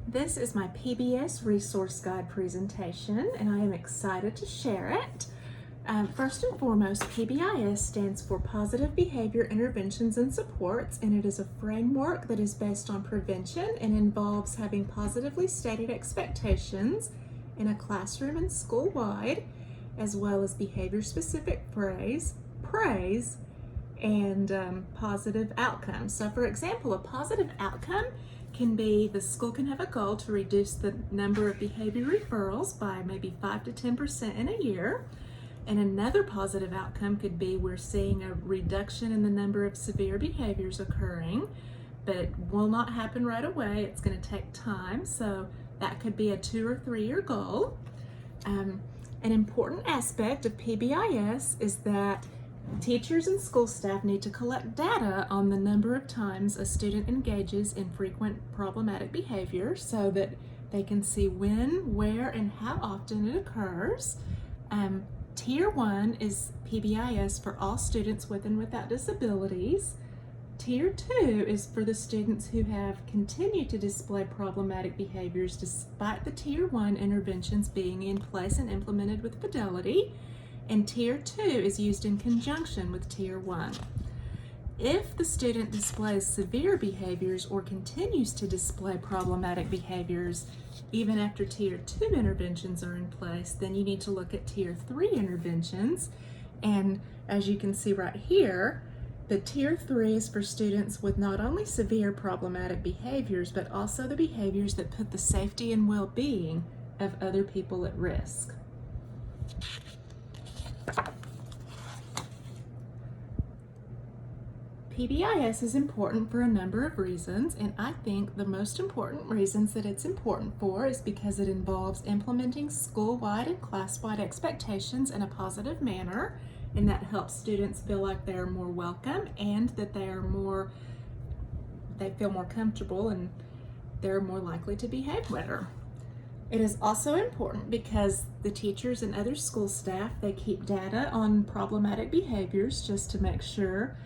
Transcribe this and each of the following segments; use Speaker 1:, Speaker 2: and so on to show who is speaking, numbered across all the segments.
Speaker 1: This is my PBIS resource guide presentation, and I am excited to share it. First and foremost, PBIS stands for Positive Behavior Interventions and Supports, and it is a framework that is based on prevention and involves having positively stated expectations in a classroom and school-wide, as well as behavior-specific praise, and positive outcomes. So for example, a positive outcome can be the school can have a goal to reduce the number of behavior referrals by maybe 5 to 10% in a year. And another positive outcome could be we're seeing a reduction in the number of severe behaviors occurring, but it will not happen right away. It's going to take time. So that could be a 2 or 3 year goal. An important aspect of PBIS is that teachers and school staff need to collect data on the number of times a student engages in frequent problematic behavior so that they can see when, where, and how often it occurs. Tier 1 is PBIS for all students with and without disabilities. Tier 2 is for the students who have continued to display problematic behaviors despite the Tier 1 interventions being in place and implemented with fidelity. And Tier 2 is used in conjunction with Tier 1. If the student displays severe behaviors or continues to display problematic behaviors even after Tier 2 interventions are in place, then you need to look at Tier 3 interventions. And as you can see right here, the Tier 3 is for students with not only severe problematic behaviors, but also the behaviors that put the safety and well-being of other people at risk. PBIS is important for a number of reasons, and I think the most important reasons that it's important for is because it involves implementing school-wide and class-wide expectations in a positive manner, and that helps students feel like they are more welcome and that they feel more comfortable and they're more likely to behave better. It is also important because the teachers and other school staff, they keep data on problematic behaviors just to make sure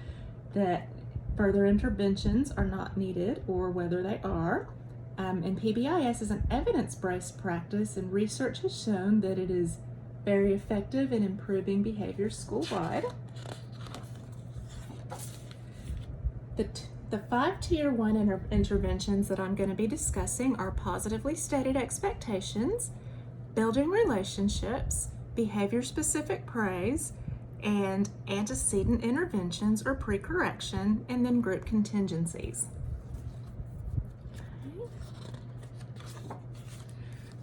Speaker 1: that further interventions are not needed or whether they are. And PBIS is an evidence-based practice, and research has shown that it is very effective in improving behavior school-wide. The 5 Tier 1 interventions that I'm going to be discussing are positively stated expectations, building relationships, behavior-specific praise, and antecedent interventions or pre-correction, and then group contingencies.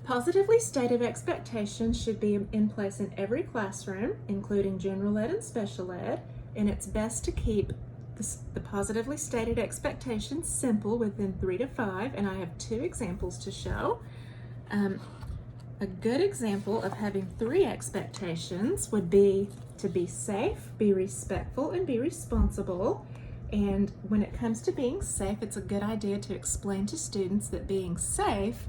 Speaker 1: Positively stated expectations should be in place in every classroom, including general ed and special ed, and it's best to keep the positively stated expectations simple within 3 to 5, and I have 2 examples to show. A good example of having 3 expectations would be to be safe, be respectful, and be responsible. And when it comes to being safe, it's a good idea to explain to students that being safe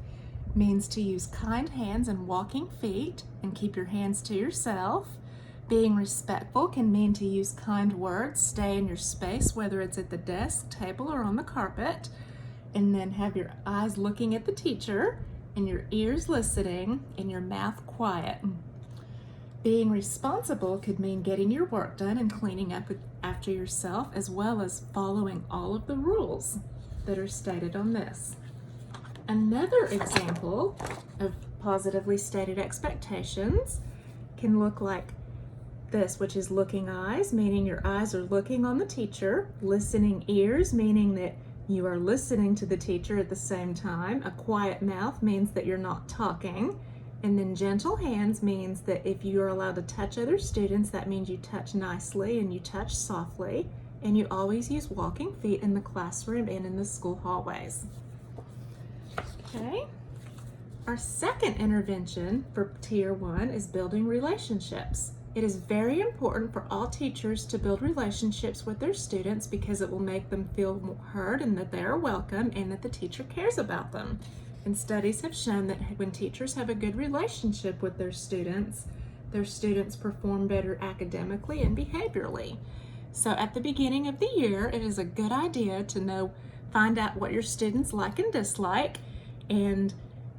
Speaker 1: means to use kind hands and walking feet and keep your hands to yourself. Being respectful can mean to use kind words, stay in your space, whether it's at the desk, table, or on the carpet, and then have your eyes looking at the teacher and your ears listening and your mouth quiet. Being responsible could mean getting your work done and cleaning up after yourself, as well as following all of the rules that are stated on this. Another example of positively stated expectations can look like this, which is looking eyes, meaning your eyes are looking on the teacher, listening ears, meaning that you are listening to the teacher at the same time. A quiet mouth means that you're not talking. And then gentle hands means that if you are allowed to touch other students, that means you touch nicely and you touch softly. And you always use walking feet in the classroom and in the school hallways. Okay. Our second intervention for Tier 1 is building relationships. It is very important for all teachers to build relationships with their students because it will make them feel heard and that they are welcome and that the teacher cares about them. And studies have shown that when teachers have a good relationship with their students perform better academically and behaviorally. So at the beginning of the year, it is a good idea to find out what your students like and dislike, and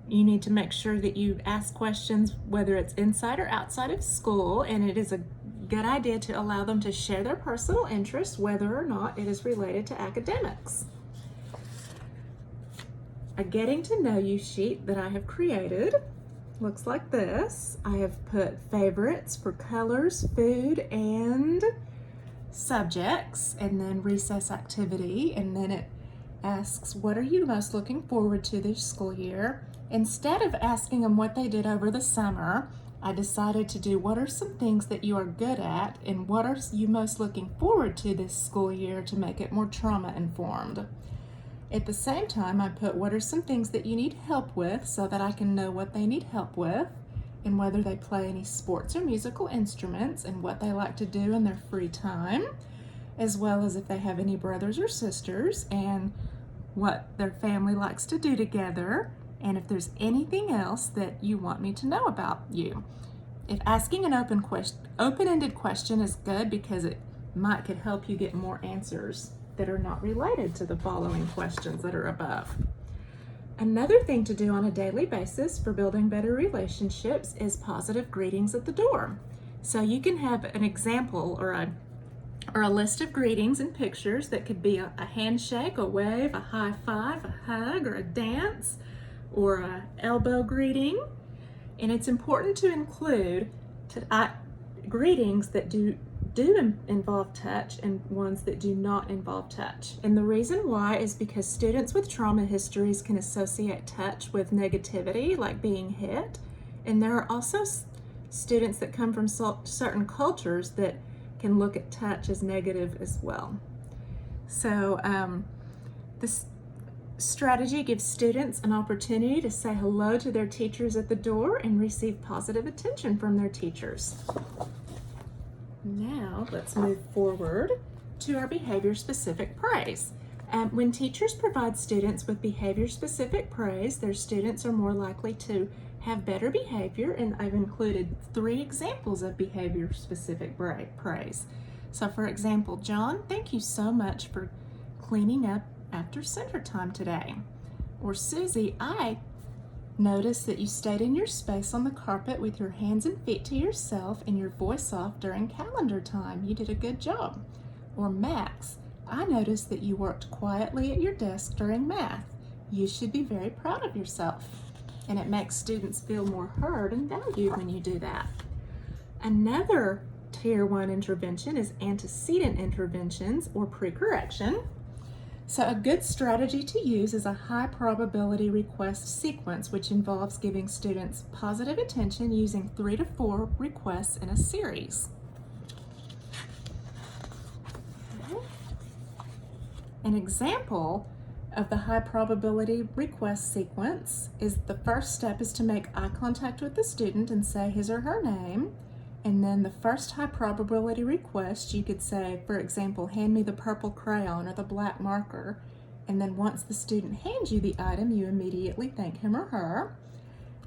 Speaker 1: you need to make sure that you ask questions whether it's inside or outside of school, and it is a good idea to allow them to share their personal interests whether or not it is related to academics. A getting to know you sheet that I have created looks like this. I have put favorites for colors, food, and subjects, and then recess activity, and then it asks, what are you most looking forward to this school year? Instead of asking them what they did over the summer, I decided to do what are some things that you are good at and what are you most looking forward to this school year to make it more trauma informed. At the same time, I put what are some things that you need help with so that I can know what they need help with and whether they play any sports or musical instruments and what they like to do in their free time, as well as if they have any brothers or sisters and what their family likes to do together, and if there's anything else that you want me to know about you. If asking an open-ended question is good because it could help you get more answers that are not related to the following questions that are above. Another thing to do on a daily basis for building better relationships is positive greetings at the door. So you can have an example or a list of greetings and pictures that could be a handshake, a wave, a high five, a hug, or a dance, or a elbow greeting. And it's important to include greetings that do involve touch and ones that do not involve touch. And the reason why is because students with trauma histories can associate touch with negativity, like being hit. And there are also students that come from certain cultures that can look at touch as negative as well. So this strategy gives students an opportunity to say hello to their teachers at the door and receive positive attention from their teachers. Now let's move forward to our behavior-specific praise. When teachers provide students with behavior-specific praise, their students are more likely to have better behavior, and I've included 3 examples of behavior-specific praise. So for example, John, thank you so much for cleaning up after center time today. Or Susie, I notice that you stayed in your space on the carpet with your hands and feet to yourself and your voice off during calendar time. You did a good job. Or Max, I noticed that you worked quietly at your desk during math. You should be very proud of yourself. And it makes students feel more heard and valued when you do that. Another Tier 1 intervention is antecedent interventions or pre-correction. So a good strategy to use is a high probability request sequence, which involves giving students positive attention using 3 to 4 requests in a series. Okay. An example of the high probability request sequence is the first step is to make eye contact with the student and say his or her name. And then the first high probability request, you could say, for example, hand me the purple crayon or the black marker. And then once the student hands you the item, you immediately thank him or her.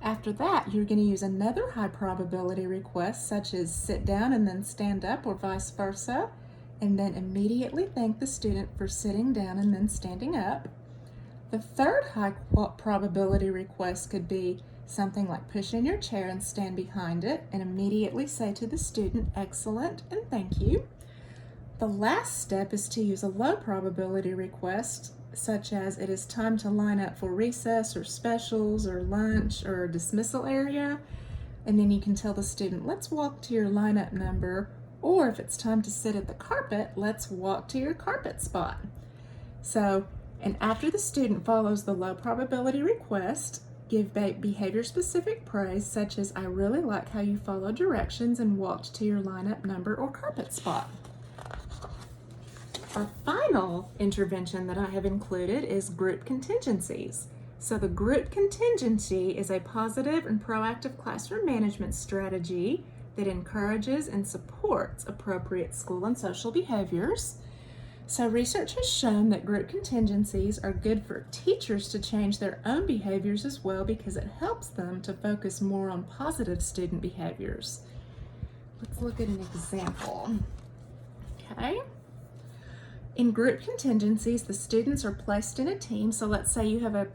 Speaker 1: After that, you're going to use another high probability request, such as sit down and then stand up, or vice versa. And then immediately thank the student for sitting down and then standing up. The third high probability request could be something like push in your chair and stand behind it and immediately say to the student, excellent and thank you. The last step is to use a low probability request, such as it is time to line up for recess or specials or lunch or dismissal area. And then you can tell the student, let's walk to your lineup number, or if it's time to sit at the carpet, let's walk to your carpet spot. So, and after the student follows the low probability request, give behavior-specific praise, such as, I really like how you followed directions and walked to your lineup number or carpet spot. Our final intervention that I have included is group contingencies. So the group contingency is a positive and proactive classroom management strategy that encourages and supports appropriate school and social behaviors. So research has shown that group contingencies are good for teachers to change their own behaviors as well, because it helps them to focus more on positive student behaviors. Let's look at an example. Okay. In group contingencies, the students are placed in a team. So let's say you have a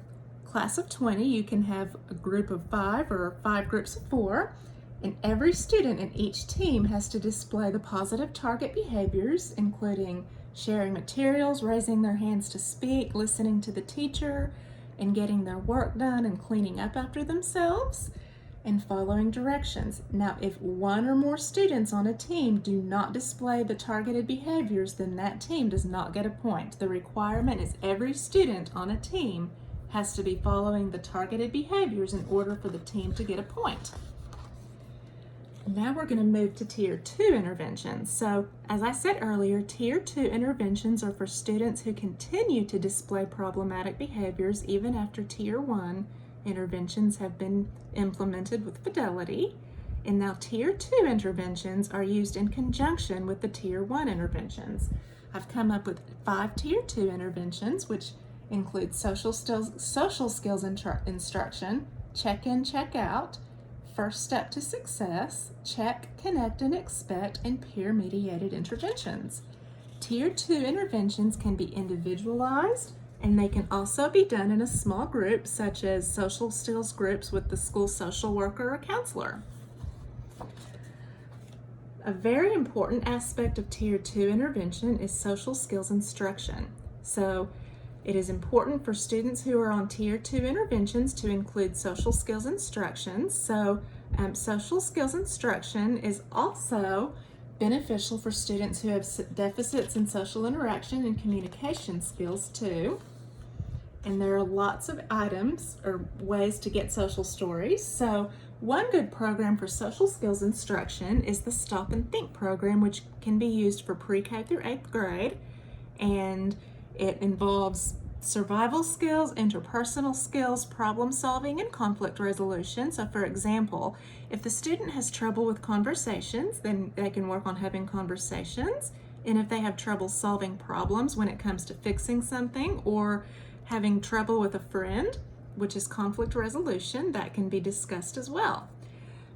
Speaker 1: class of 20, you can have a group of 5 or 5 groups of 4, and every student in each team has to display the positive target behaviors, including sharing materials, raising their hands to speak, listening to the teacher, and getting their work done and cleaning up after themselves, and following directions. Now, if one or more students on a team do not display the targeted behaviors, then that team does not get a point. The requirement is every student on a team has to be following the targeted behaviors in order for the team to get a point. Now we're going to move to Tier 2 interventions. So, as I said earlier, Tier 2 interventions are for students who continue to display problematic behaviors even after Tier 1 interventions have been implemented with fidelity. And now Tier 2 interventions are used in conjunction with the Tier 1 interventions. I've come up with 5 Tier 2 interventions, which include social skills instruction, check-in, check-out, first step to success, check, connect, and expect, and peer-mediated interventions. Tier 2 interventions can be individualized, and they can also be done in a small group, such as social skills groups with the school social worker or counselor. A very important aspect of Tier 2 intervention is social skills instruction. So it is important for students who are on Tier 2 interventions to include social skills instructions. So social skills instruction is also beneficial for students who have deficits in social interaction and communication skills too. And there are lots of items or ways to get social stories. So one good program for social skills instruction is the Stop and Think program, which can be used for pre-K through 8th grade. And it involves survival skills, interpersonal skills, problem solving, and conflict resolution. So for example, if the student has trouble with conversations, then they can work on having conversations. And if they have trouble solving problems when it comes to fixing something or having trouble with a friend, which is conflict resolution, that can be discussed as well.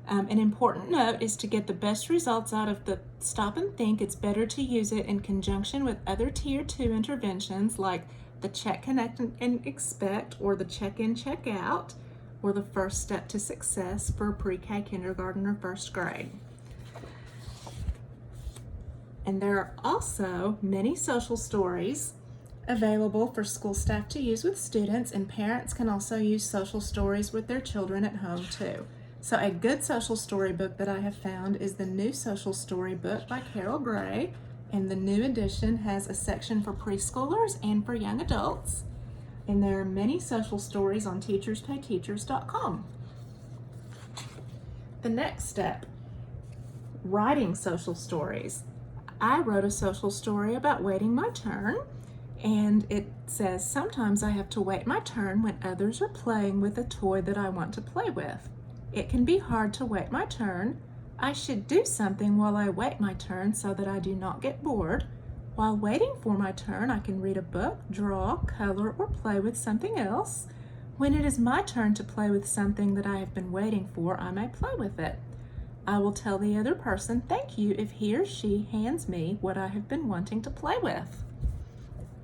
Speaker 1: An important note is to get the best results out of the Stop and Think, it's better to use it in conjunction with other Tier 2 interventions like the Check, Connect, and Expect, or the Check-in, Check-out, or the First Step to Success for pre-K, kindergarten, or first grade. And there are also many social stories available for school staff to use with students, and parents can also use social stories with their children at home too. So a good social story book that I have found is the New Social Story Book by Carol Gray, and the new edition has a section for preschoolers and for young adults. And there are many social stories on teacherspayteachers.com. The next step, writing social stories. I wrote a social story about waiting my turn, and it says, sometimes I have to wait my turn when others are playing with a toy that I want to play with. It can be hard to wait my turn. I should do something while I wait my turn so that I do not get bored. While waiting for my turn, I can read a book, draw, color, or play with something else. When it is my turn to play with something that I have been waiting for, I may play with it. I will tell the other person thank you if he or she hands me what I have been wanting to play with.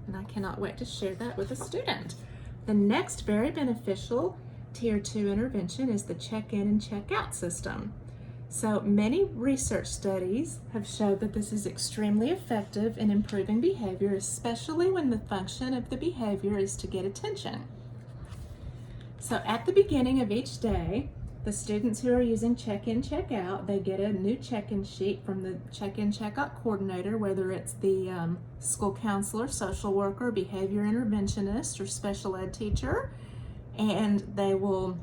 Speaker 1: And I cannot wait to share that with a student. The next very beneficial Tier 2 intervention is the check-in and check-out system. So many research studies have showed that this is extremely effective in improving behavior, especially when the function of the behavior is to get attention. So at the beginning of each day, the students who are using check-in, check-out, they get a new check-in sheet from the check-in, check-out coordinator, whether it's the school counselor, social worker, behavior interventionist, or special ed teacher, and they will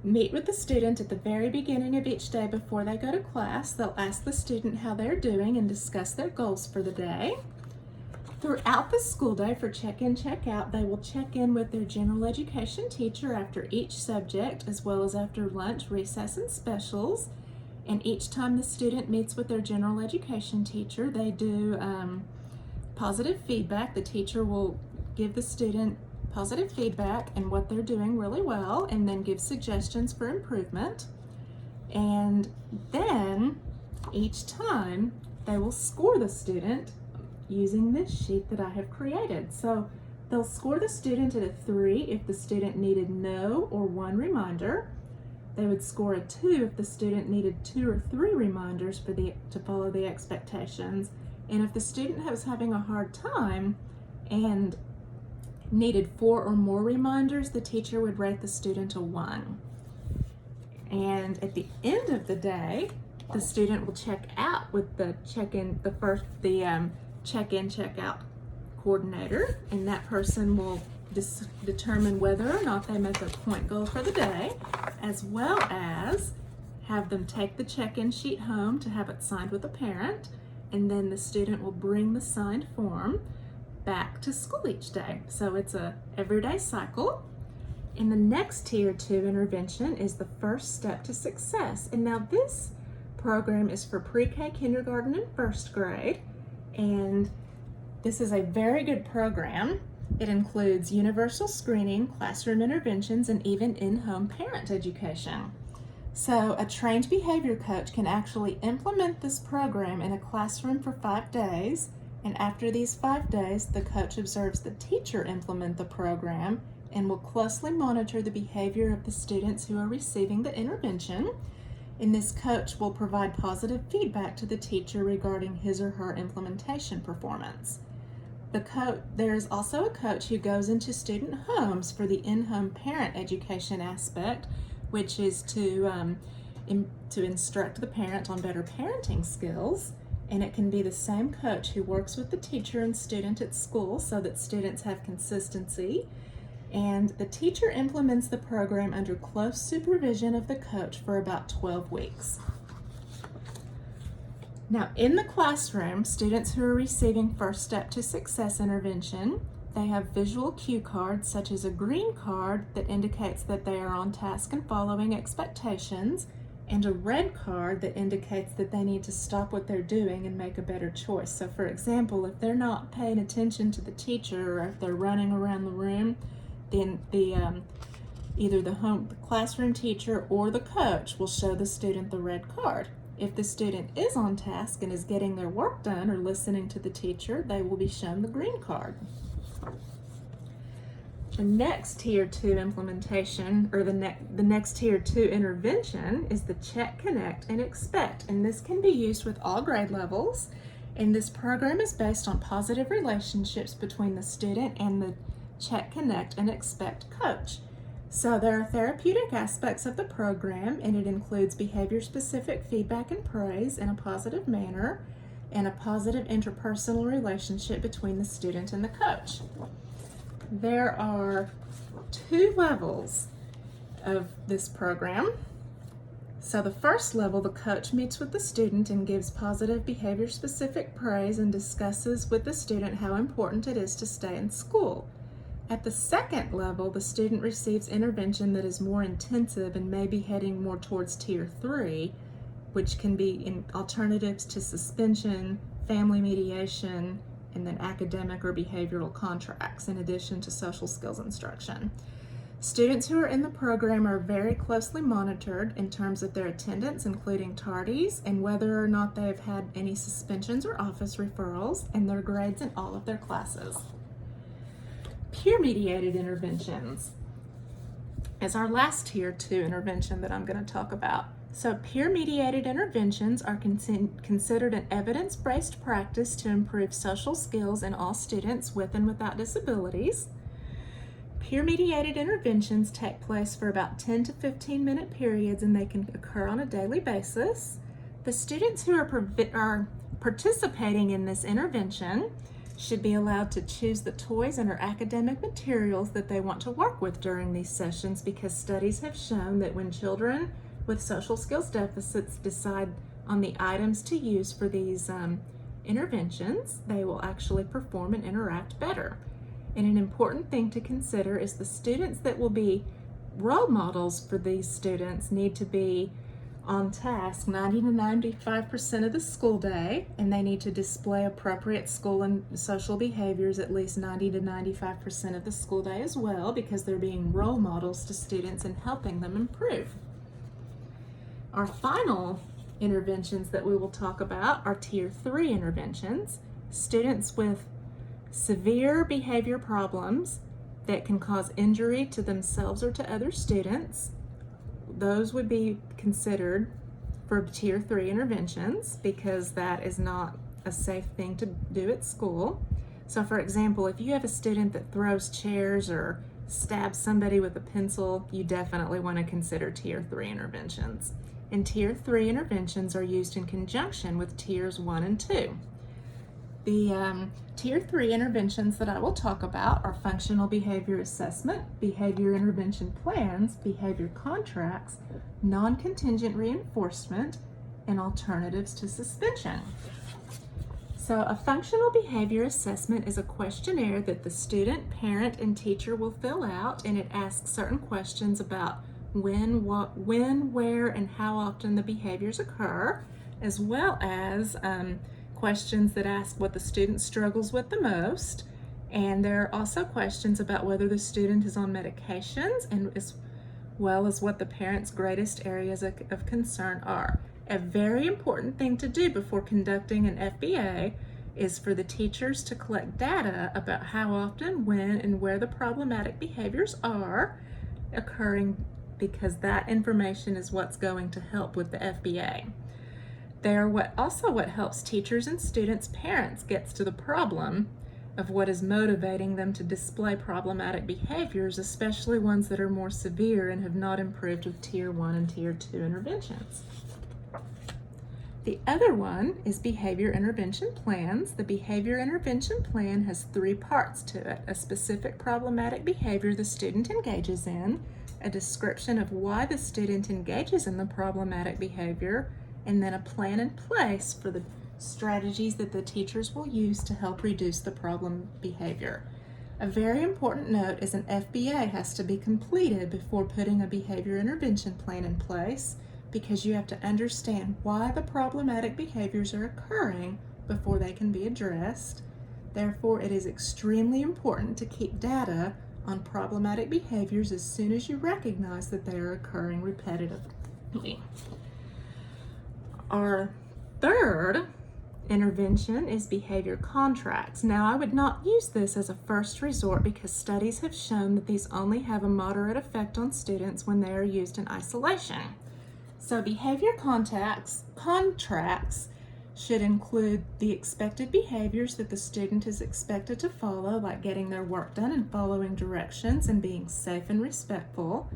Speaker 1: meet with the student at the very beginning of each day before they go to class. They'll ask the student how they're doing and discuss their goals for the day. Throughout the school day for check-in, check-out, they will check in with their general education teacher after each subject, as well as after lunch, recess, and specials. And each time the student meets with their general education teacher, they do positive feedback. The teacher will give the student positive feedback and what they're doing really well, and then give suggestions for improvement. And then each time they will score the student using this sheet that I have created. So They'll score the student at a 3 if the student needed no or 1 reminder. They would score a 2 if the student needed 2 or 3 reminders to follow the expectations. And if the student was having a hard time and needed 4 or more reminders, the teacher would rate the student a 1. And at the end of the day, the student will check out with the check-in, check-in, check-out coordinator, and that person will determine whether or not they met their point goal for the day, as well as have them take the check-in sheet home to have it signed with a parent, and then the student will bring the signed form back to school each day. So it's a everyday cycle. And the next Tier 2 intervention is the first step to success. And now this program is for pre-K, kindergarten, and first grade. And this is a very good program. It includes universal screening, classroom interventions, and even in-home parent education. So a trained behavior coach can actually implement this program in a classroom for 5 days, and after these 5 days, the coach observes the teacher implement the program and will closely monitor the behavior of the students who are receiving the intervention. And this coach will provide positive feedback to the teacher regarding his or her implementation performance. There is also a coach who goes into student homes for the in-home parent education aspect, which is to instruct the parent on better parenting skills. And it can be the same coach who works with the teacher and student at school so that students have consistency. And the teacher implements the program under close supervision of the coach for about 12 weeks. Now, in the classroom, students who are receiving First Step to Success intervention, they have visual cue cards such as a green card that indicates that they are on task and following expectations, and a red card that indicates that they need to stop what they're doing and make a better choice. So for example, if they're not paying attention to the teacher or if they're running around the room, then either the classroom teacher or the coach will show the student the red card. If the student is on task and is getting their work done or listening to the teacher, they will be shown the green card. The next Tier 2 implementation, or the next Tier 2 intervention, is the Check, Connect, and Expect. And this can be used with all grade levels. And this program is based on positive relationships between the student and the Check, Connect, and Expect coach. So there are therapeutic aspects of the program, and it includes behavior-specific feedback and praise in a positive manner, and a positive interpersonal relationship between the student and the coach. There are 2 levels of this program. So the first level, the coach meets with the student and gives positive behavior-specific praise and discusses with the student how important it is to stay in school. At the second level, the student receives intervention that is more intensive and may be heading more towards Tier 3, which can be in alternatives to suspension, family mediation, and then academic or behavioral contracts, in addition to social skills instruction. Students who are in the program are very closely monitored in terms of their attendance, including tardies, and whether or not they have had any suspensions or office referrals, and their grades in all of their classes. Peer-mediated interventions is our last Tier 2 intervention that I'm going to talk about. So peer-mediated interventions are considered an evidence-based practice to improve social skills in all students with and without disabilities. Peer-mediated interventions take place for about 10 to 15-minute periods, and they can occur on a daily basis. The students who are participating in this intervention should be allowed to choose the toys and or academic materials that they want to work with during these sessions, because studies have shown that when children with social skills deficits decide on the items to use for these interventions, they will actually perform and interact better. And an important thing to consider is the students that will be role models for these students need to be on task 90 to 95% of the school day, and they need to display appropriate school and social behaviors at least 90 to 95% of the school day as well, because they're being role models to students and helping them improve. Our final interventions that we will talk about are Tier 3 interventions. Students with severe behavior problems that can cause injury to themselves or to other students, those would be considered for Tier 3 interventions because that is not a safe thing to do at school. So for example, if you have a student that throws chairs or stabs somebody with a pencil, you definitely want to consider Tier 3 interventions. And Tier 3 interventions are used in conjunction with Tiers 1 and 2. The Tier 3 interventions that I will talk about are functional behavior assessment, behavior intervention plans, behavior contracts, non-contingent reinforcement, and alternatives to suspension. So a functional behavior assessment is a questionnaire that the student, parent, and teacher will fill out, and it asks certain questions about when, where, and how often the behaviors occur, as well as questions that ask what the student struggles with the most. And there are also questions about whether the student is on medications, and as well as what the parent's greatest areas of concern are. A very important thing to do before conducting an FBA is for the teachers to collect data about how often, when, and where the problematic behaviors are occurring, because that information is what's going to help with the FBA. They are what helps teachers and students' parents gets to the problem of what is motivating them to display problematic behaviors, especially ones that are more severe and have not improved with Tier 1 and Tier 2 interventions. The other one is behavior intervention plans. The behavior intervention plan has 3 parts to it: a specific problematic behavior the student engages in, a description of why the student engages in the problematic behavior, and then a plan in place for the strategies that the teachers will use to help reduce the problem behavior. A very important note is an FBA has to be completed before putting a behavior intervention plan in place, because you have to understand why the problematic behaviors are occurring before they can be addressed. Therefore, it is extremely important to keep data on problematic behaviors as soon as you recognize that they are occurring repetitively. Our third intervention is behavior contracts. Now, I would not use this as a first resort because studies have shown that these only have a moderate effect on students when they are used in isolation. So behavior contracts should include the expected behaviors that the student is expected to follow, like getting their work done and following directions and being safe and respectful.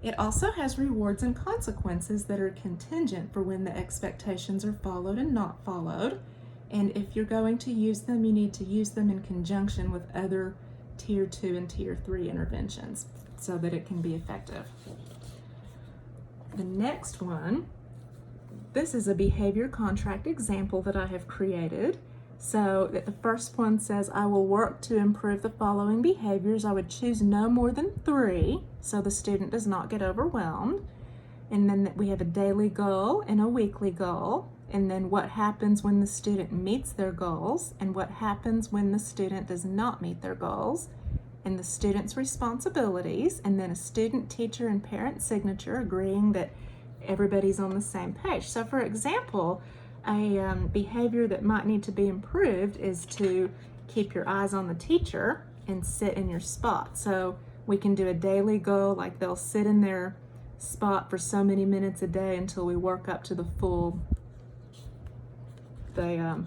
Speaker 1: It also has rewards and consequences that are contingent for when the expectations are followed and not followed. And if you're going to use them, you need to use them in conjunction with other Tier 2 and Tier 3 interventions so that it can be effective. The next one, this is a behavior contract example that I have created. So that the first one says, I will work to improve the following behaviors. I would choose no more than 3 so the student does not get overwhelmed. And then we have a daily goal and a weekly goal. And then what happens when the student meets their goals and what happens when the student does not meet their goals, and the student's responsibilities, and then a student, teacher, and parent signature agreeing that everybody's on the same page. So for example, a behavior that might need to be improved is to keep your eyes on the teacher and sit in your spot. So we can do a daily goal, like they'll sit in their spot for so many minutes a day until we work up to the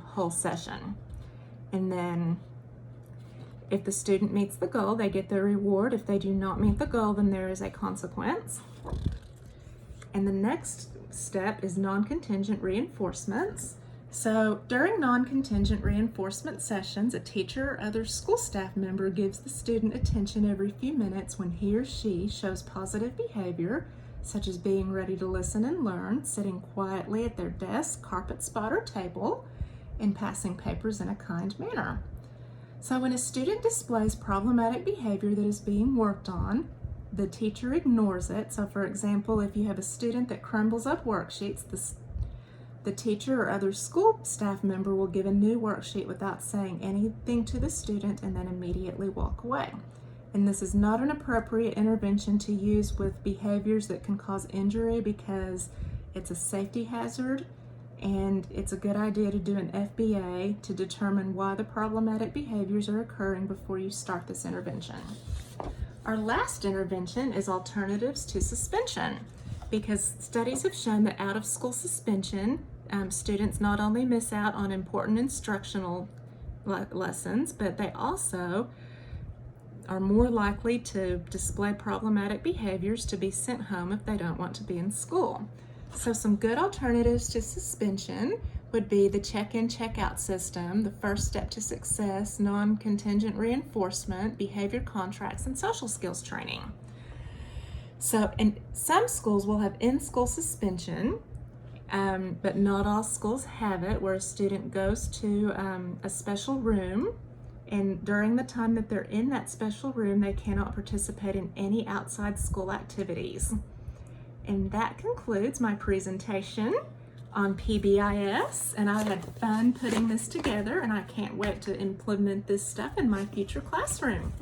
Speaker 1: whole session. And then if the student meets the goal, they get their reward. If they do not meet the goal, then there is a consequence. And the next step is non-contingent reinforcements. So during non-contingent reinforcement sessions, a teacher or other school staff member gives the student attention every few minutes when he or she shows positive behavior, such as being ready to listen and learn, sitting quietly at their desk, carpet spot, or table, and passing papers in a kind manner. So when a student displays problematic behavior that is being worked on, the teacher ignores it. So for example, if you have a student that crumbles up worksheets, the teacher or other school staff member will give a new worksheet without saying anything to the student and then immediately walk away. And this is not an appropriate intervention to use with behaviors that can cause injury because it's a safety hazard and it's a good idea to do an FBA to determine why the problematic behaviors are occurring before you start this intervention. Our last intervention is alternatives to suspension, because studies have shown that out-of-school suspension, students not only miss out on important instructional lessons, but they also are more likely to display problematic behaviors to be sent home if they don't want to be in school. So some good alternatives to suspension would be the check-in, check-out system, the first step to success, non-contingent reinforcement, behavior contracts, and social skills training. So, and some schools will have in-school suspension, but not all schools have it, where a student goes to a special room, and during the time that they're in that special room, they cannot participate in any outside school activities. And that concludes my presentation on PBIS, and I had fun putting this together, and I can't wait to implement this stuff in my future classroom.